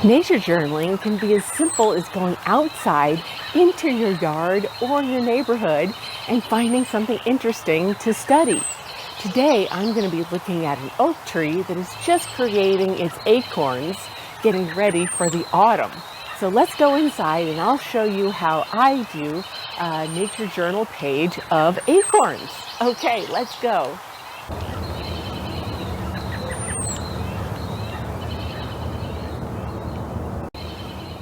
Nature journaling can be as simple as going outside into your yard or your neighborhood and finding something interesting to study. Today, I'm going to be looking at an oak tree that is just creating its acorns, getting ready for the autumn. So let's go inside and I'll show you how I do a nature journal page of acorns. Okay, let's go.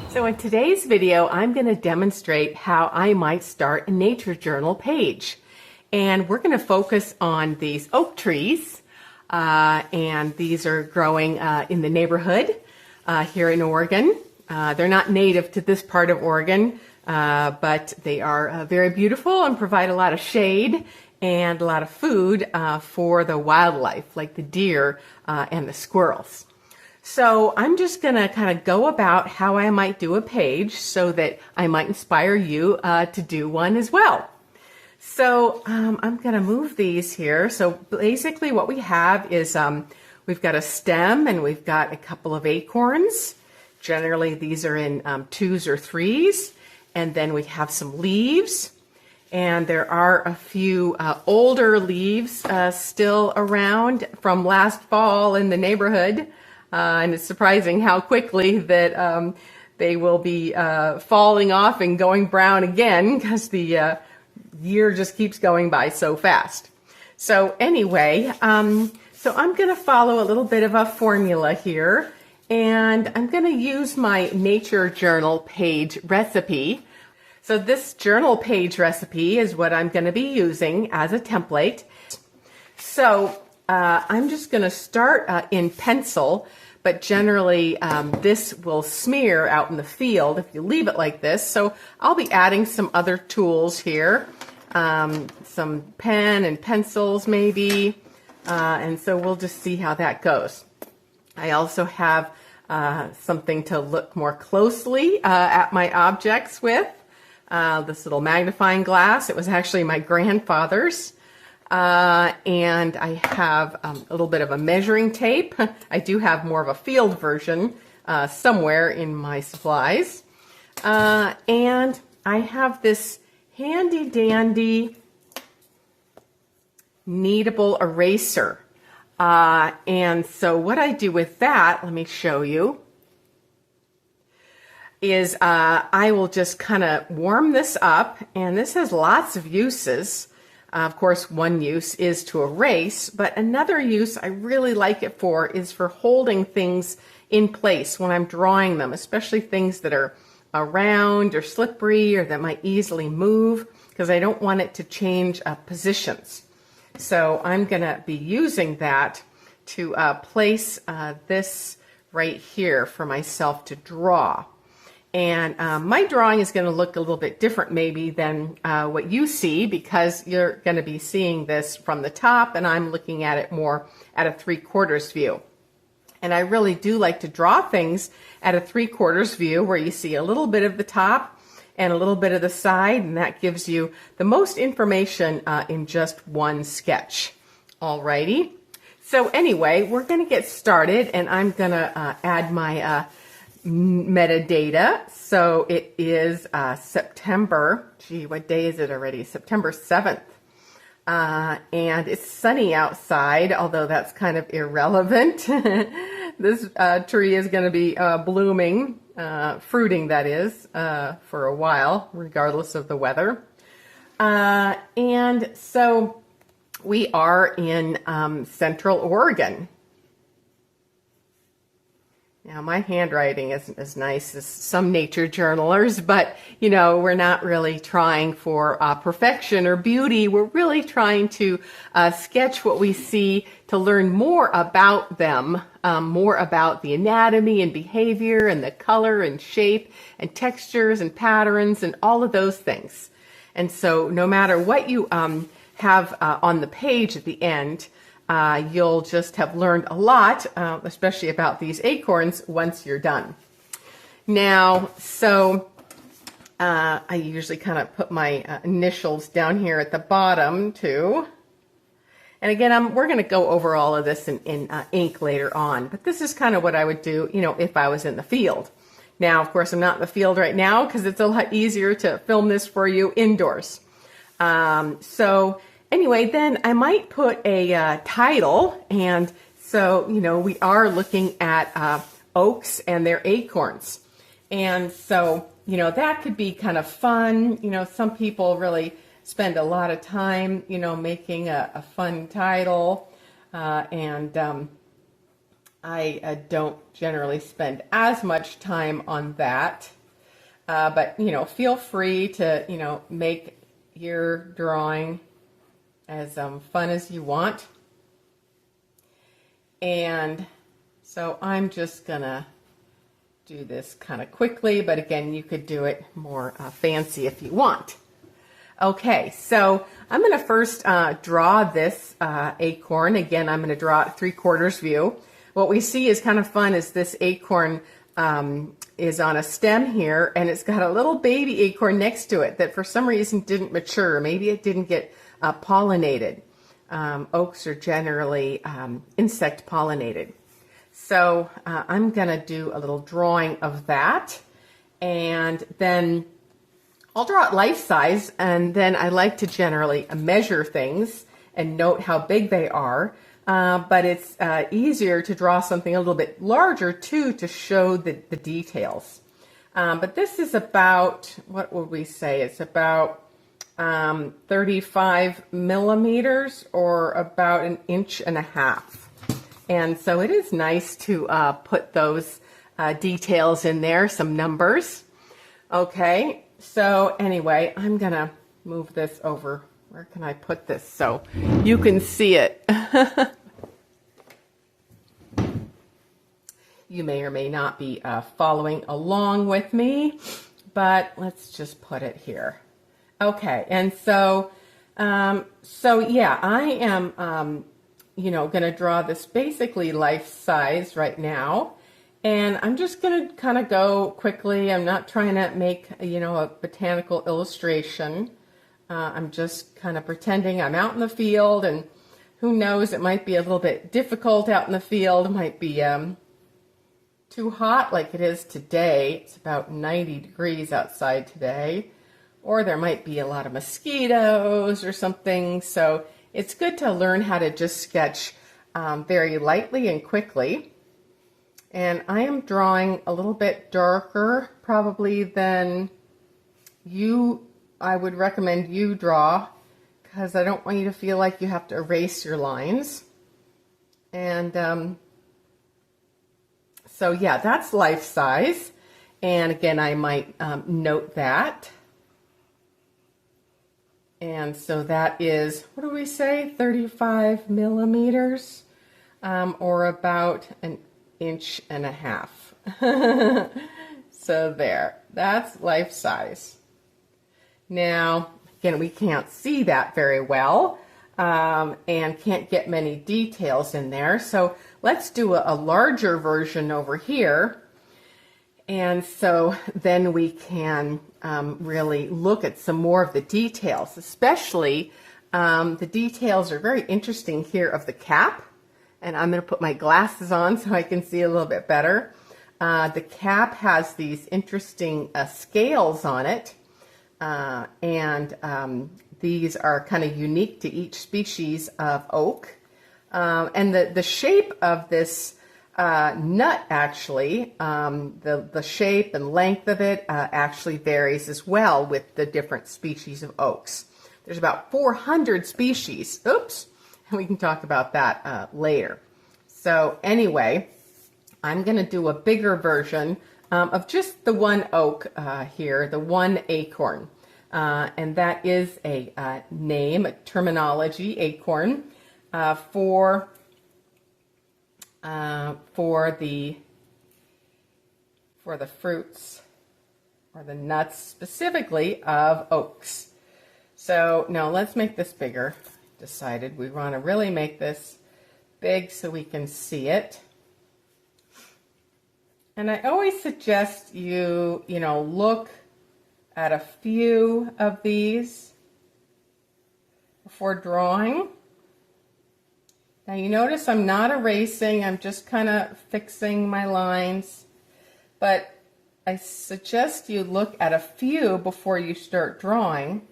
So in today's video, I'm going to demonstrate how I might start a nature journal page. And we're going to focus on these oak trees. And these are growing in the neighborhood here in Oregon. They're not native to this part of Oregon, but they are very beautiful and provide a lot of shade and a lot of food for the wildlife, like the deer and the squirrels. So I'm just going to kind of go about how I might do a page so that I might inspire you to do one as well. So I'm going to move these here. So basically what we have is we've got a stem and we've got a couple of acorns. Generally these are in 2s or 3s. And then we have some leaves. And there are a few older leaves still around from last fall in the neighborhood. And it's surprising how quickly that they will be falling off and going brown again because the year just keeps going by so fast. So anyway, so I'm going to follow a little bit of a formula here, and I'm going to use my nature journal page recipe. So this journal page recipe is what I'm going to be using as a template. So I'm just going to start in pencil, but generally this will smear out in the field if you leave it like this. So I'll be adding some other tools here, some pen and pencils maybe, and so we'll just see how that goes. I also have something to look more closely at my objects with, this little magnifying glass. It was actually my grandfather's. And I have a little bit of a measuring tape. I do have more of a field version somewhere in my supplies. And I have this handy dandy kneadable eraser. And so what I do with that, let me show you, is I will just kind of warm this up, and this has lots of uses. Of course, one use is to erase, but another use I really like it for is for holding things in place when I'm drawing them, especially things that are round or slippery or that might easily move, because I don't want it to change positions. So I'm going to be using that to place this right here for myself to draw. And my drawing is going to look a little bit different maybe than what you see, because you're going to be seeing this from the top and I'm looking at it more at a 3/4 view. And I really do like to draw things at a 3/4 view where you see a little bit of the top and a little bit of the side, and that gives you the most information in just one sketch. Alrighty. So anyway, we're going to get started, and I'm going to add my metadata. So it is September, what day is it already? September 7th. And it's sunny outside, although that's kind of irrelevant. This tree is going to be blooming, fruiting that is, for a while, regardless of the weather. And so we are in Central Oregon. Now, my handwriting isn't as nice as some nature journalers, but, you know, we're not really trying for perfection or beauty. We're really trying to sketch what we see to learn more about them, more about the anatomy and behavior and the color and shape and textures and patterns and all of those things. And so no matter what you have on the page at the end, you'll just have learned a lot, especially about these acorns, once you're done. Now, so I usually kind of put my initials down here at the bottom too. And again, we're going to go over all of this in ink later on, but this is kind of what I would do, you know, if I was in the field. Now, of course, I'm not in the field right now because it's a lot easier to film this for you indoors. So anyway, then I might put a title, and so, you know, we are looking at oaks and their acorns. And so, you know, that could be kind of fun. You know, some people really spend a lot of time, you know, making a fun title. I don't generally spend as much time on that. But, you know, feel free to, you know, make your drawing as fun as you want. And so I'm just gonna do this kind of quickly, but again, you could do it more fancy if you want. Okay, so I'm gonna first draw this acorn. Again, I'm gonna draw it 3/4 view. What we see is kind of fun is this acorn is on a stem here, and it's got a little baby acorn next to it that for some reason didn't mature. Maybe it didn't get pollinated. Oaks are generally insect pollinated. So I'm going to do a little drawing of that, and then I'll draw it life size, and then I like to generally measure things and note how big they are, but it's easier to draw something a little bit larger too to show the details. But this is about, what would we say, it's about 35 millimeters or about 1.5 inches. And so it is nice to put those details in there, some numbers. Okay, so anyway, I'm gonna move this over. Where can I put this so you can see it? You may or may not be following along with me, but let's just put it here. Okay, and so, yeah, I am, you know, going to draw this basically life size right now, and I'm just going to kind of go quickly. I'm not trying to make, you know, a botanical illustration. I'm just kind of pretending I'm out in the field, and who knows, it might be a little bit difficult out in the field. It might be too hot like it is today. It's about 90 degrees outside today. Or there might be a lot of mosquitoes or something. So it's good to learn how to just sketch very lightly and quickly. And I am drawing a little bit darker probably than I would recommend you draw, because I don't want you to feel like you have to erase your lines. And so yeah, that's life size. And again, I might note that. And so that is, what do we say, 35 millimeters, or about 1.5 inches. So there, that's life size. Now, again, we can't see that very well, and can't get many details in there. So let's do a larger version over here. And so then we can really look at some more of the details, especially the details are very interesting here of the cap. And I'm going to put my glasses on so I can see a little bit better. The cap has these interesting scales on it. These are kind of unique to each species of oak. And the shape of this nut actually, the shape and length of it actually varies as well with the different species of oaks. There's about 400 species. Oops, and we can talk about that later. So anyway, I'm going to do a bigger version of just the one oak here, the one acorn. And that is a name, a terminology, acorn, for the fruits or the nuts specifically of oaks. So now let's make this bigger. Decided we want to really make this big so we can see it. And I always suggest you look at a few of these before drawing. Now you notice I'm not erasing, I'm just kind of fixing my lines, but I suggest you look at a few before you start drawing.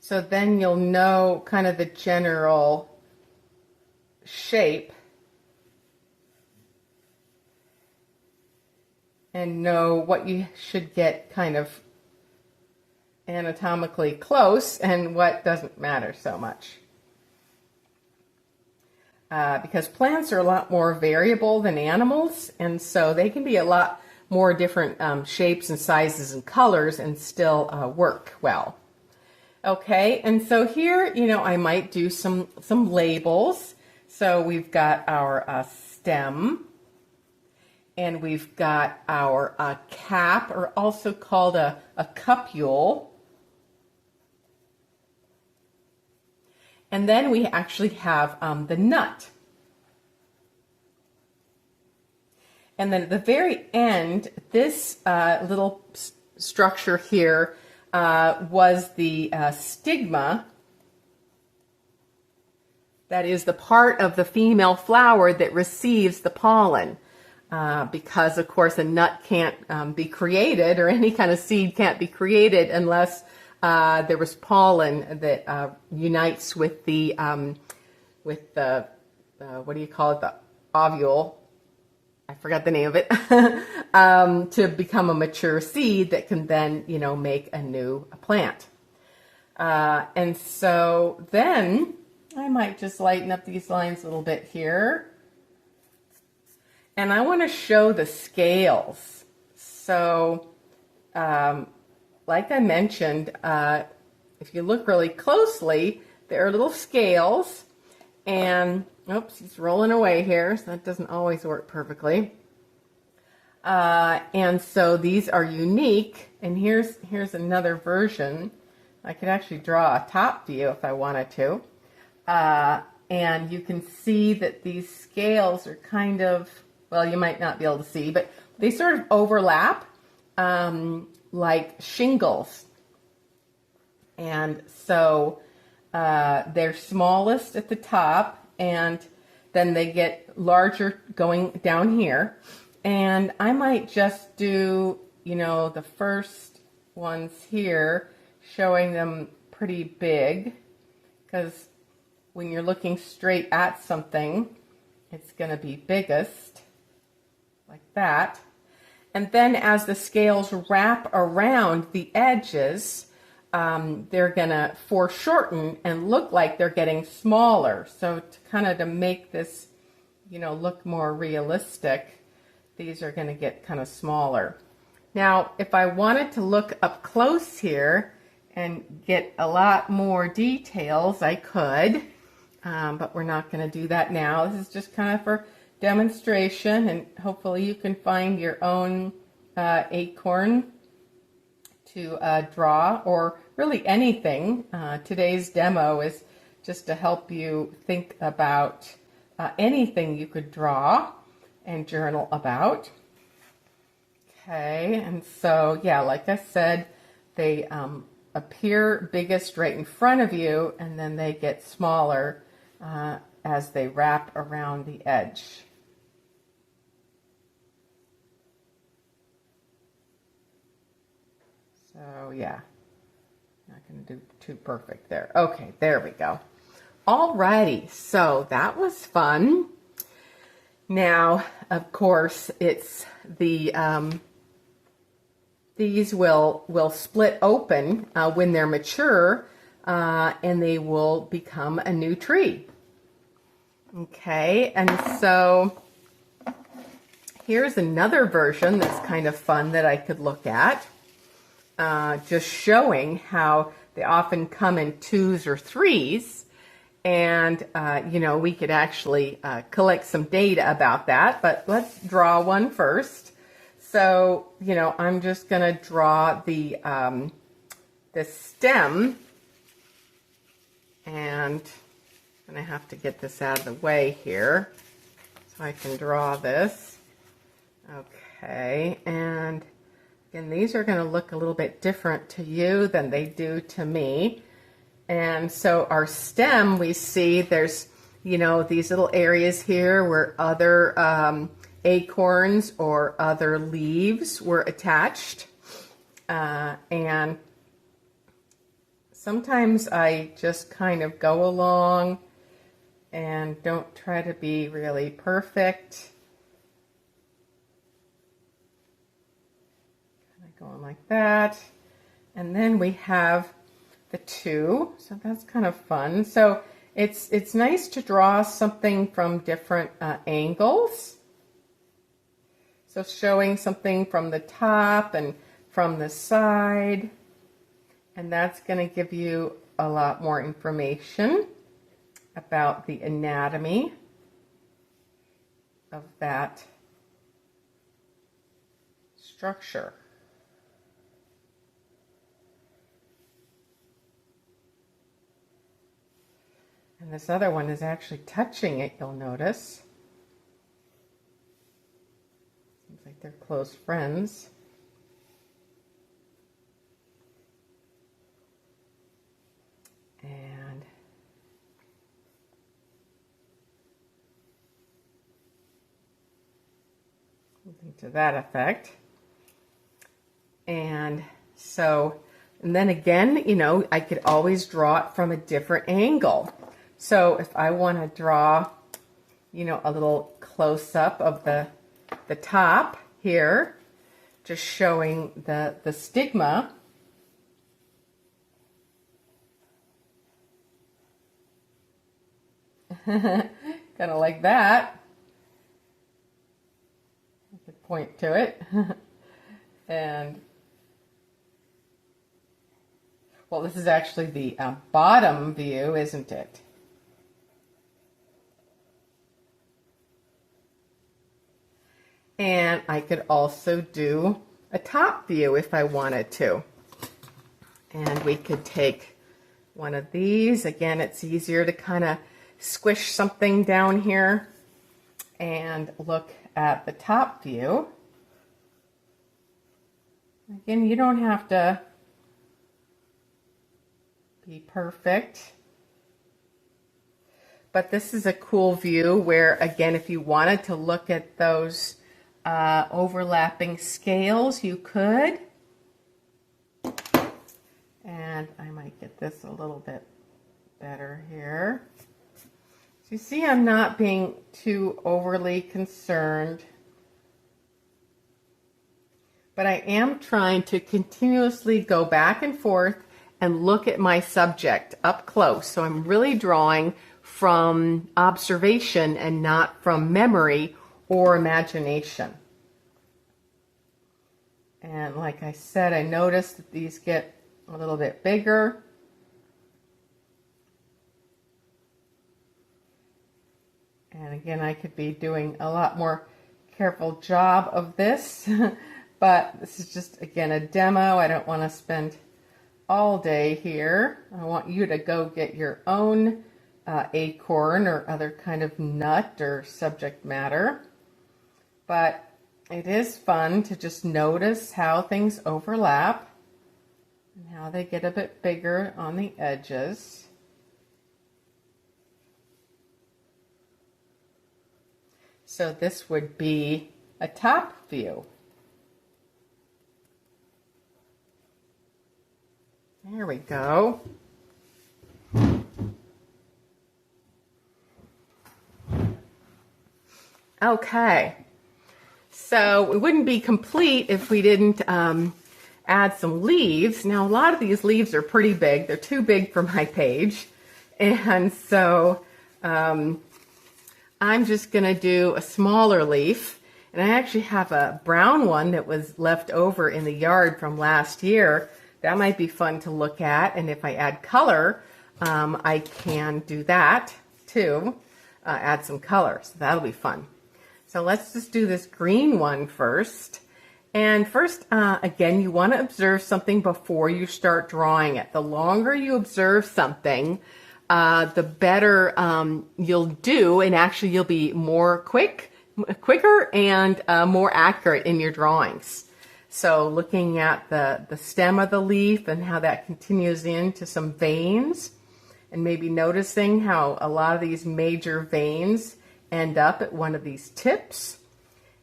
So then you'll know kind of the general shape and know what you should get kind of anatomically close and what doesn't matter so much. Because plants are a lot more variable than animals, and so they can be a lot more different shapes and sizes and colors and still work well. Okay, and so here, I might do some labels. So we've got our stem, and we've got our cap, or also called a cupule. And then we actually have the nut. And then at the very end, this little structure here was the stigma. That is the part of the female flower that receives the pollen. Because, of course, a nut can't be created, or any kind of seed can't be created unless there was pollen that unites with the what do you call it, the ovule, I forgot the name of it, to become a mature seed that can then, make a new plant. And so then I might just lighten up these lines a little bit here. And I want to show the scales. So, like I mentioned, if you look really closely, there are little scales, and oops, he's rolling away here, so that doesn't always work perfectly. And so these are unique, and here's another version. I could actually draw a top view if I wanted to. And you can see that these scales are kind of, well, you might not be able to see, but they sort of overlap. Like shingles. And so they're smallest at the top, and then they get larger going down here. And I might just do, the first ones here, showing them pretty big, because when you're looking straight at something, it's going to be biggest, like that. And then as the scales wrap around the edges, they're going to foreshorten and look like they're getting smaller. So to make this, look more realistic, these are going to get kind of smaller. Now, if I wanted to look up close here and get a lot more details, I could, but we're not going to do that now. This is just kind of for demonstration, and hopefully you can find your own acorn to draw, or really anything. Today's demo is just to help you think about anything you could draw and journal about. Okay, and so yeah, like I said, they appear biggest right in front of you, and then they get smaller as they wrap around the edge. So yeah, not going to do too perfect there. Okay, there we go. Alrighty, so that was fun. Now, of course, it's the these will split open when they're mature, and they will become a new tree. Okay, and so here's another version that's kind of fun that I could look at. Just showing how they often come in 2s or 3s, and we could actually collect some data about that, but let's draw one first. So I'm just going to draw the stem, and I'm going to have to get this out of the way here so I can draw this. Okay, and And these are going to look a little bit different to you than they do to me. And so our stem, we see there's, these little areas here where other acorns or other leaves were attached. And sometimes I just kind of go along and don't try to be really perfect. Kind of going like that. And then we have the two, so that's kind of fun. So it's nice to draw something from different angles. So showing something from the top and from the side, and that's going to give you a lot more information about the anatomy of that structure. And this other one is actually touching it, you'll notice. Seems like they're close friends. And something to that effect. And so, and then again, I could always draw it from a different angle. So if I want to draw, a little close-up of the top here, just showing the stigma. Kind of like that. I could point to it. And, well, this is actually the bottom view, isn't it? And I could also do a top view if I wanted to. And we could take one of these. Again, it's easier to kind of squish something down here and look at the top view. Again, you don't have to be perfect. But this is a cool view where, again, if you wanted to look at those overlapping scales, you could. And I might get this a little bit better here. So you see, I'm not being too overly concerned, but I am trying to continuously go back and forth and look at my subject up close. So I'm really drawing from observation and not from memory or imagination. And like I said, I noticed that these get a little bit bigger. And again, I could be doing a lot more careful job of this, but this is just, again, a demo. I don't want to spend all day here. I want you to go get your own acorn or other kind of nut or subject matter. But it is fun to just notice how things overlap and how they get a bit bigger on the edges. So this would be a top view. There we go. Okay. So it wouldn't be complete if we didn't add some leaves. Now, a lot of these leaves are pretty big. They're too big for my page. And so I'm just going to do a smaller leaf. And I actually have a brown one that was left over in the yard from last year. That might be fun to look at. And if I add color, I can do that too. Add some color. So that'll be fun. So let's just do this green one first. And first, again, you want to observe something before you start drawing it. The longer you observe something, the better you'll do, and actually you'll be more quicker and more accurate in your drawings. So looking at the stem of the leaf and how that continues into some veins, and maybe noticing how a lot of these major veins end up at one of these tips.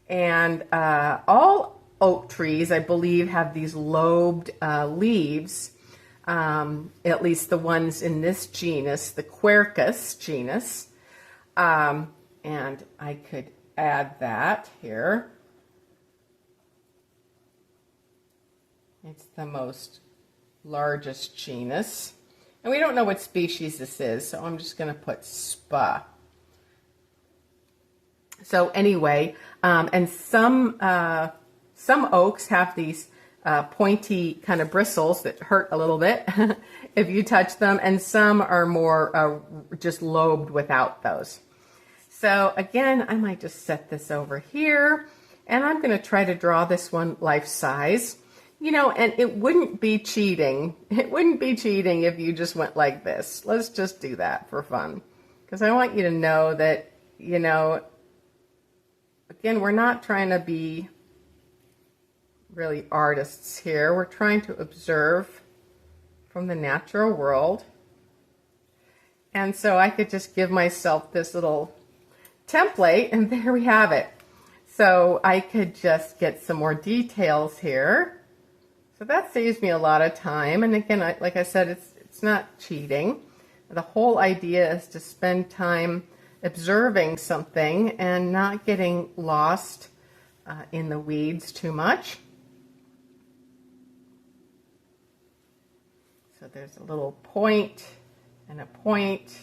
And all oak trees, I believe, have these lobed leaves, at least the ones in this genus, the Quercus genus. And I could add that here. It's the most largest genus. And we don't know what species this is, so I'm just going to put SPA. So anyway, and some oaks have these pointy kind of bristles that hurt a little bit if you touch them, and some are more just lobed without those. So again, I might just set this over here, and I'm going to try to draw this one life size. You know, and it wouldn't be cheating. It wouldn't be cheating if you just went like this. Let's just do that for fun. Because I want you to know that, you know, again, we're not trying to be really artists here. We're trying to observe from the natural world. And so I could just give myself this little template, and there we have it. So I could just get some more details here. So that saves me a lot of time. And again, like I said, it's not cheating. The whole idea is to spend time observing something and not getting lost in the weeds too much. So there's a little point and a point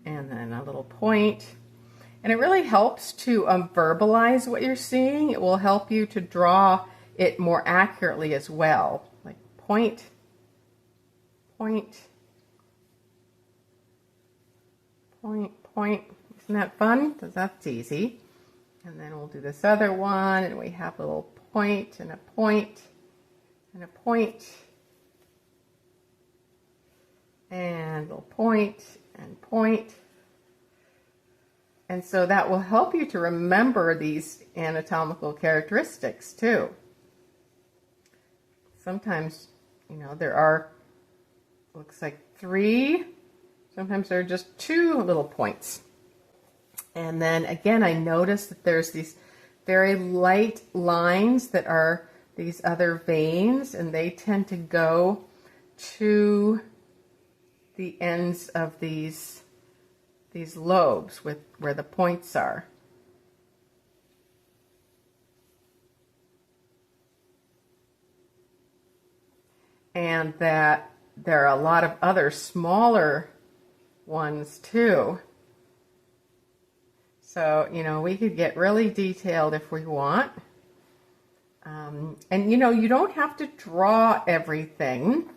and then a little point. And it really helps to verbalize what you're seeing. It will help you to draw it more accurately as well. Like point, point, point, point. Isn't that fun? Because that's easy. And then we'll do this other one, and we have a little point and a point and a point and a little point and point. And so that will help you to remember these anatomical characteristics too. Sometimes, you know, there are, looks like 3, sometimes there are just 2 little points. And then again, I notice that there's these very light lines that are these other veins, and they tend to go to the ends of these lobes where the points are. And that there are a lot of other smaller ones too. So, you know, we could get really detailed if we want. And, you know, you don't have to draw everything.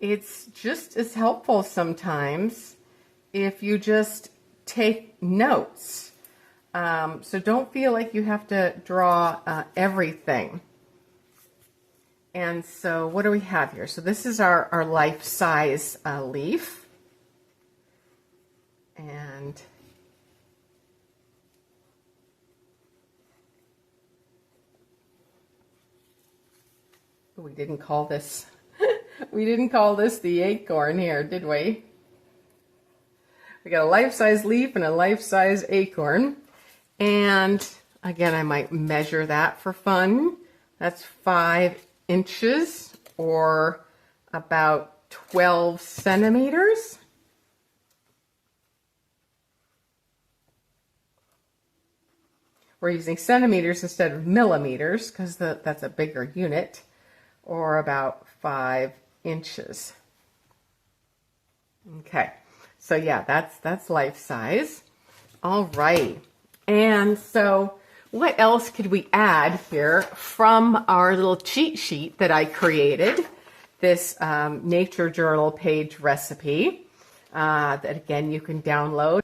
It's just as helpful sometimes if you just take notes. So don't feel like you have to draw everything. And so what do we have here? So this is our life-size leaf. And we didn't call this the acorn here, did we? We got a life-size leaf and a life-size acorn. And again, I might measure that for fun. That's 5 inches or about 12 centimeters. We're using centimeters instead of millimeters because that's a bigger unit, or about 5 inches. Okay, so yeah, that's life size. All right, and so what else could we add here from our little cheat sheet that I created? This nature journal page recipe that again you can download.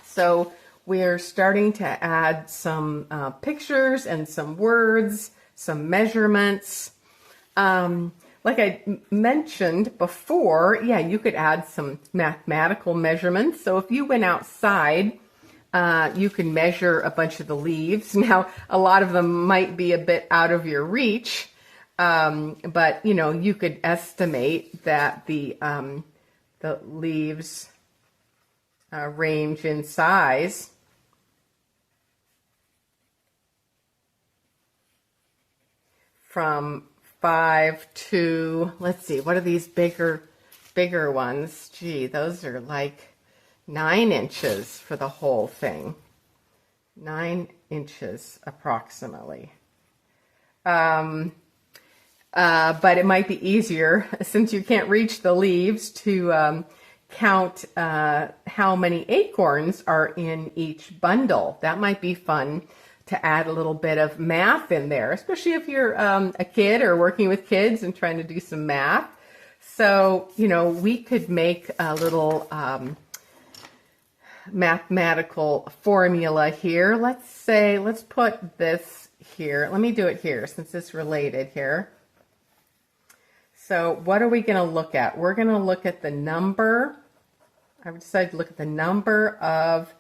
So we're starting to add some pictures and some words, some measurements. Like I mentioned before, yeah, you could add some mathematical measurements. So if you went outside You can measure a bunch of the leaves. Now, a lot of them might be a bit out of your reach, but you could estimate that the leaves range in size from 5 to, let's see, what are these bigger ones? Gee, those are like 9 inches for the whole thing. 9 inches approximately. But it might be easier, since you can't reach the leaves, to count how many acorns are in each bundle. That might be fun to add a little bit of math in there, especially if you're a kid or working with kids and trying to do some math. So, we could make a little mathematical formula here. Let's put this here. Let me do it here since it's related here. So what are we going to look at? We're going to look at the number. I decided to look at the number of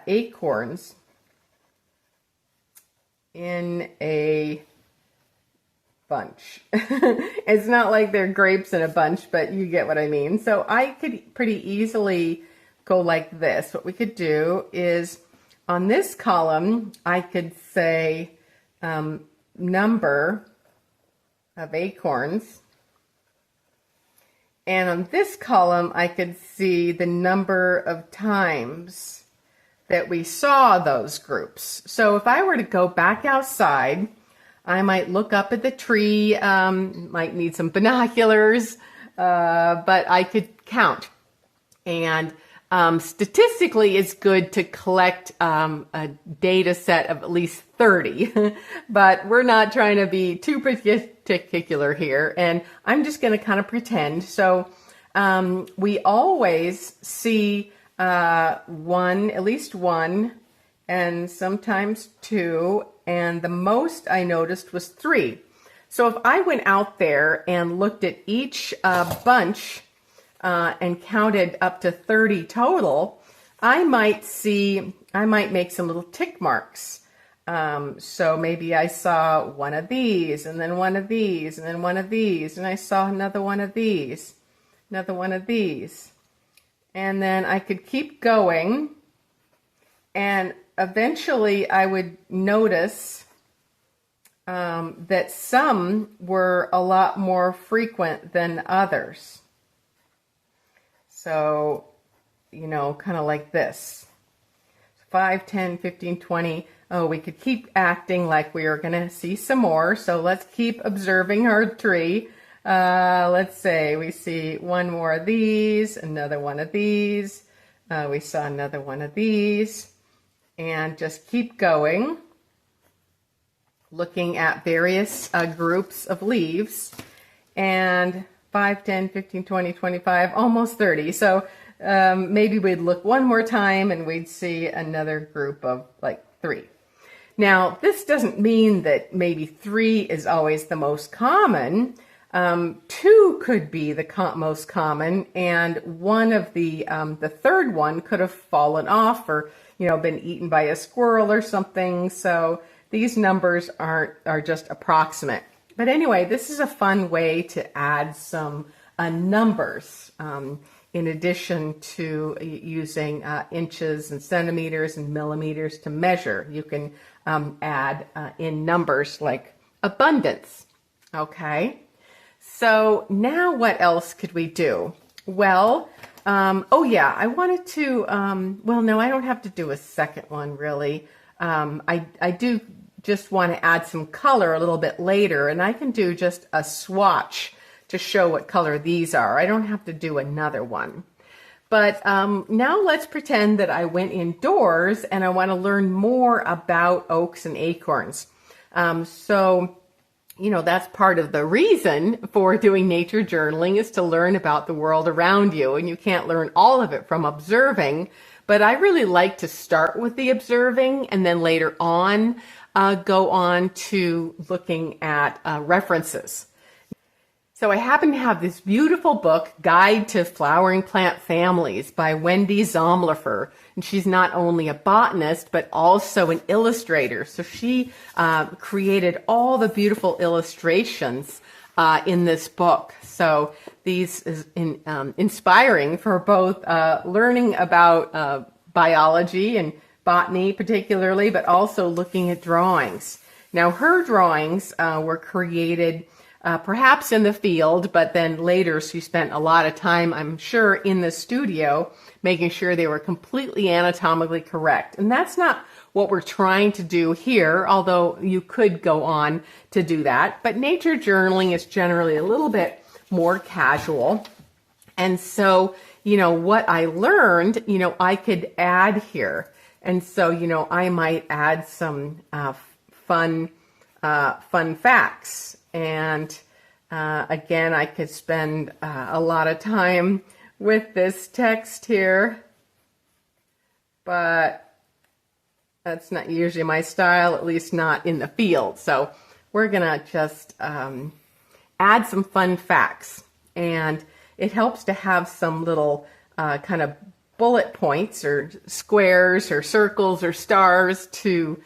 acorns in a bunch. It's not like they're grapes in a bunch, but you get what I mean. So I could pretty easily go like this. What we could do is, on this column, I could say number of acorns. And on this column, I could see the number of times that we saw those groups. So if I were to go back outside, I might look up at the tree, might need some binoculars, but I could count. And statistically, it's good to collect a data set of at least 30, but we're not trying to be too particular here, and I'm just going to kind of pretend. So we always see at least one, and sometimes 2, and the most I noticed was 3. So if I went out there and looked at each bunch and counted up to 30 total, I might make some little tick marks. So maybe I saw one of these, and then one of these, and then one of these, and I saw another one of these, another one of these. And then I could keep going, and eventually I would notice that some were a lot more frequent than others. So, kind of like this. 5, 10, 15, 20. Oh, we could keep acting like we are going to see some more. So let's keep observing our tree. Let's say we see one more of these, another one of these. We saw another one of these. And just keep going, looking at various groups of leaves. And 5, 10, 15, 20, 25, almost 30. So maybe we'd look one more time and we'd see another group of like 3. Now, this doesn't mean that maybe 3 is always the most common. 2 could be the most common, and one of the third one could have fallen off or been eaten by a squirrel or something. So these numbers are just approximate. But anyway, this is a fun way to add some numbers in addition to using inches and centimeters and millimeters to measure. You can add in numbers like abundance. Okay, so now what else could we do? Well, oh yeah, I wanted to, well, no, I don't have to do a second one really. I do just want to add some color a little bit later, and I can do just a swatch to show what color these are. I don't have to do another one. But now let's pretend that I went indoors and I want to learn more about oaks and acorns. So, that's part of the reason for doing nature journaling, is to learn about the world around you. And you can't learn all of it from observing, but I really like to start with the observing and then later on go on to looking at references. So I happen to have this beautiful book, Guide to Flowering Plant Families by Wendy Zomlifer. And she's not only a botanist, but also an illustrator. So she created all the beautiful illustrations in this book. So these is inspiring for both learning about biology and botany particularly, but also looking at drawings. Now her drawings were created perhaps in the field, but then later she spent a lot of time, I'm sure, in the studio making sure they were completely anatomically correct. And that's not what we're trying to do here, although you could go on to do that. But nature journaling is generally a little bit more casual. And so, what I learned, I could add here. And so, I might add some fun facts. And again, I could spend a lot of time with this text here, but that's not usually my style, at least not in the field. So we're gonna just add some fun facts, and it helps to have some little kind of bullet points or squares or circles or stars to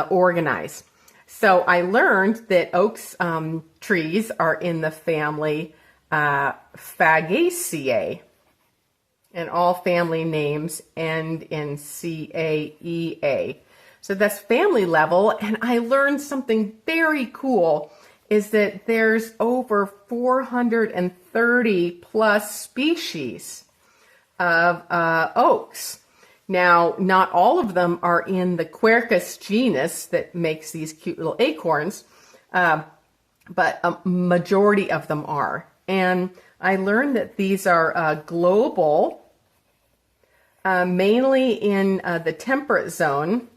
organize. So I learned that oaks trees are in the family Fagaceae, and all family names end in CAEA. So that's family level, and I learned something very cool, is that there's over 430 plus species of oaks. Now, not all of them are in the Quercus genus that makes these cute little acorns, but a majority of them are. And I learned that these are global, mainly in the temperate zone,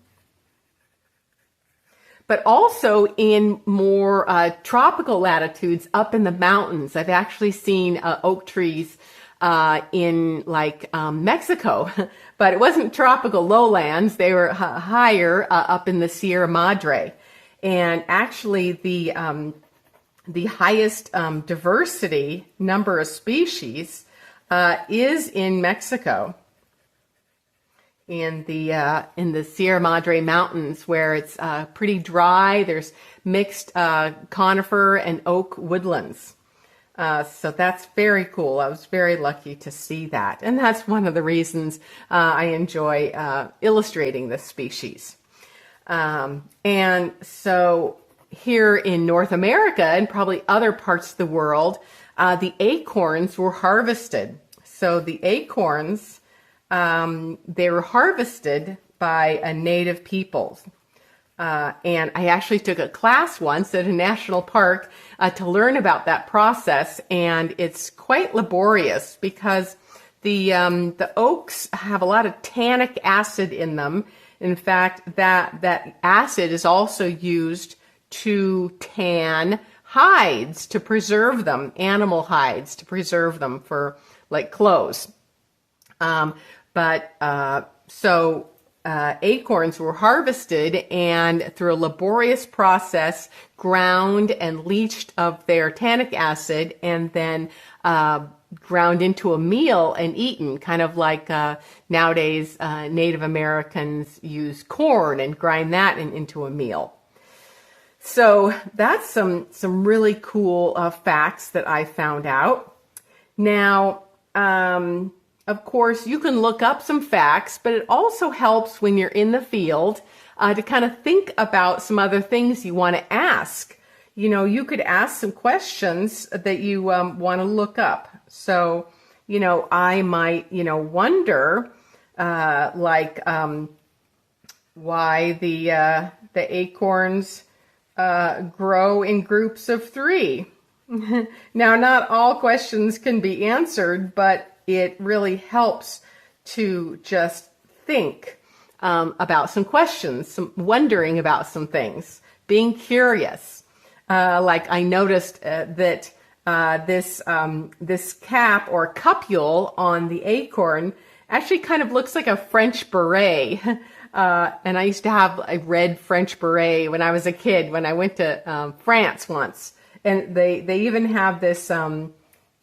but also in more tropical latitudes up in the mountains. I've actually seen oak trees in Mexico, but it wasn't tropical lowlands. They were higher up in the Sierra Madre. And actually the highest diversity number of species is in Mexico, in the Sierra Madre Mountains, where it's pretty dry. There's mixed conifer and oak woodlands. So that's very cool. I was very lucky to see that. And that's one of the reasons I enjoy illustrating this species. And so here in North America and probably other parts of the world, the acorns were harvested. So the acorns, they were harvested by native peoples. And I actually took a class once at a national park to learn about that process, and it's quite laborious because the oaks have a lot of tannic acid in them. In fact, that acid is also used to tan hides to preserve them, animal hides to preserve them for like clothes. Acorns were harvested and through a laborious process ground and leached of their tannic acid, and then ground into a meal and eaten, kind of like nowadays Native Americans use corn and grind that into a meal. So that's some really cool facts that I found out. Now, of course, you can look up some facts, but it also helps when you're in the field to kind of think about some other things you want to ask. You could ask some questions that you want to look up. So, I might, wonder, why the acorns grow in groups of 3. Now, not all questions can be answered, but it really helps to just think about some questions, wondering about some things, being curious. Like I noticed that this cap or cupule on the acorn actually kind of looks like a French beret. And I used to have a red French beret when I was a kid, when I went to France once. and they even have this kind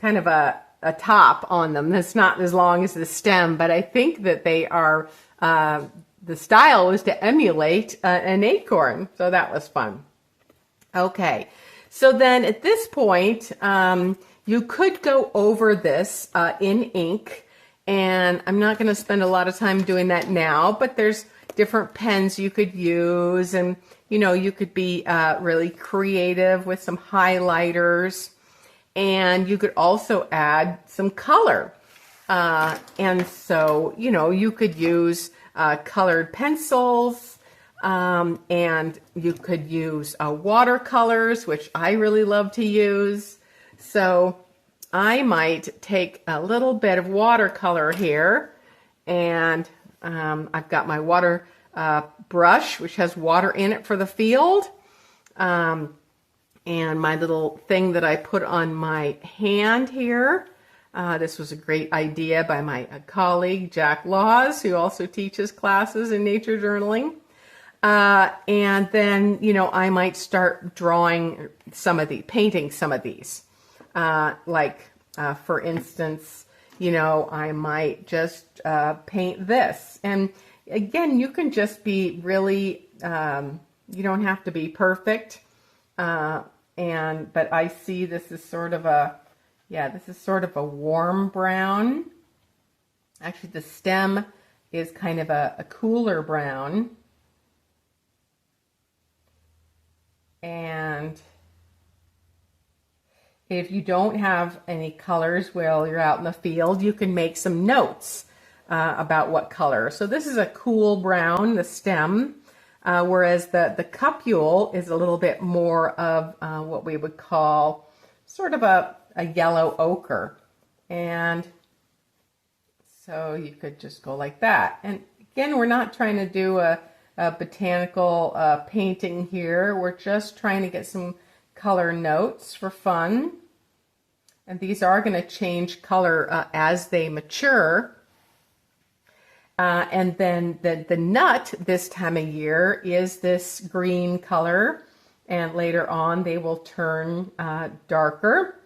of a top on them that's not as long as the stem, but I think that they are, the style was to emulate an acorn, so that was fun. Okay, so then at this point, you could go over this in ink, and I'm not going to spend a lot of time doing that now, but there's different pens you could use, and you could be really creative with some highlighters, and you could also add some color. And so, you could use colored pencils, and you could use watercolors, which I really love to use. So I might take a little bit of watercolor here, and I've got my water brush, which has water in it for the field, and my little thing that I put on my hand here. This was a great idea by my colleague, Jack Laws, who also teaches classes in nature journaling. And then, I might start drawing painting some of these. For instance, I might just paint this. And again, you can just be really, you don't have to be perfect. But I see this is sort of a warm brown. Actually, the stem is kind of a cooler brown. And if you don't have any colors while you're out in the field, you can make some notes about what color. So this is a cool brown, the stem, whereas the cupule is a little bit more of what we would call sort of a yellow ochre. And so you could just go like that. And again, we're not trying to do a botanical painting here. We're just trying to get some color notes for fun. And these are going to change color as they mature. And then the nut this time of year is this green color. And later on, they will turn darker.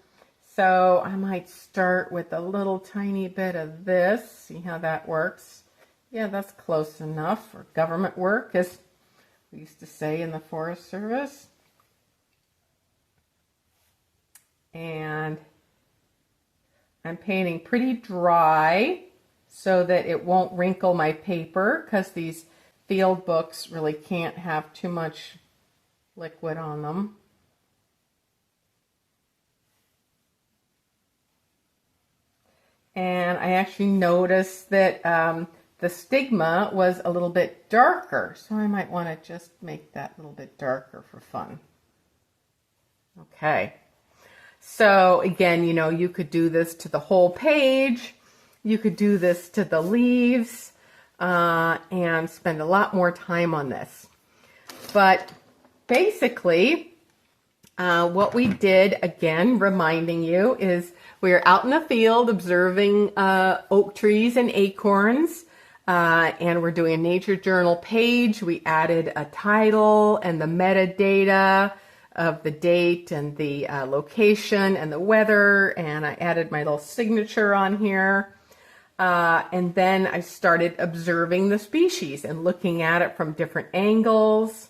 So I might start with a little tiny bit of this, see how that works. Yeah, that's close enough for government work, as we used to say in the Forest Service. And I'm painting pretty dry so that it won't wrinkle my paper, because these field books really can't have too much liquid on them. And I actually noticed that the stigma was a little bit darker, so I might want to just make that a little bit darker for fun. Okay, so again, you could do this to the whole page, you could do this to the leaves, and spend a lot more time on this. But basically, what we did, again, reminding you, is we were out in the field observing oak trees and acorns, and we're doing a nature journal page. We added a title and the metadata of the date and the location and the weather, and I added my little signature on here. And then I started observing the species and looking at it from different angles,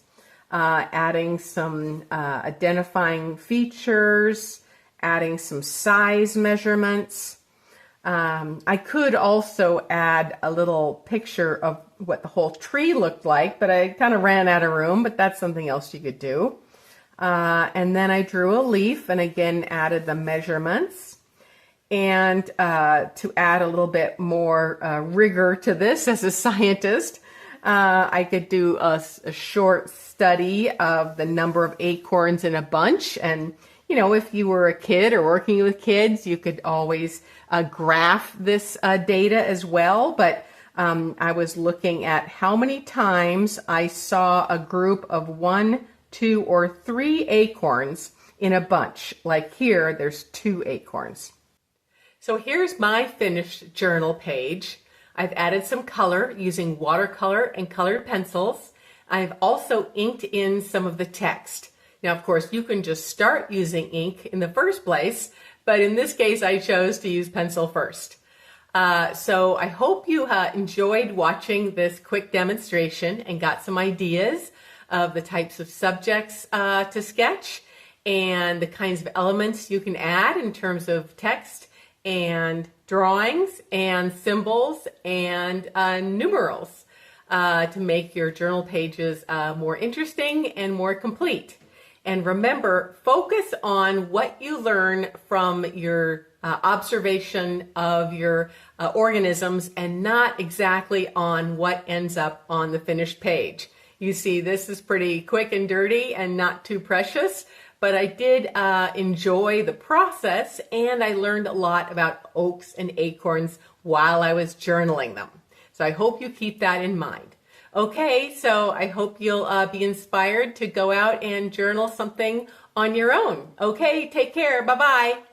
adding some identifying features, adding some size measurements. I could also add a little picture of what the whole tree looked like, but I kind of ran out of room, but that's something else you could do. And then I drew a leaf and again added the measurements. And to add a little bit more rigor to this as a scientist, I could do a short study of the number of acorns in a bunch. And, if you were a kid or working with kids, you could always graph this data as well. But I was looking at how many times I saw a group of 1, 2, or 3 acorns in a bunch. Like here, there's 2 acorns. So here's my finished journal page. I've added some color using watercolor and colored pencils. I've also inked in some of the text. Now, of course, you can just start using ink in the first place, but in this case, I chose to use pencil first. So I hope you enjoyed watching this quick demonstration and got some ideas of the types of subjects to sketch and the kinds of elements you can add in terms of text and drawings and symbols and numerals to make your journal pages more interesting and more complete. And remember, focus on what you learn from your observation of your organisms and not exactly on what ends up on the finished page. You see, this is pretty quick and dirty and not too precious, but I did enjoy the process, and I learned a lot about oaks and acorns while I was journaling them. So I hope you keep that in mind. Okay, so I hope you'll be inspired to go out and journal something on your own. Okay, take care. Bye-bye.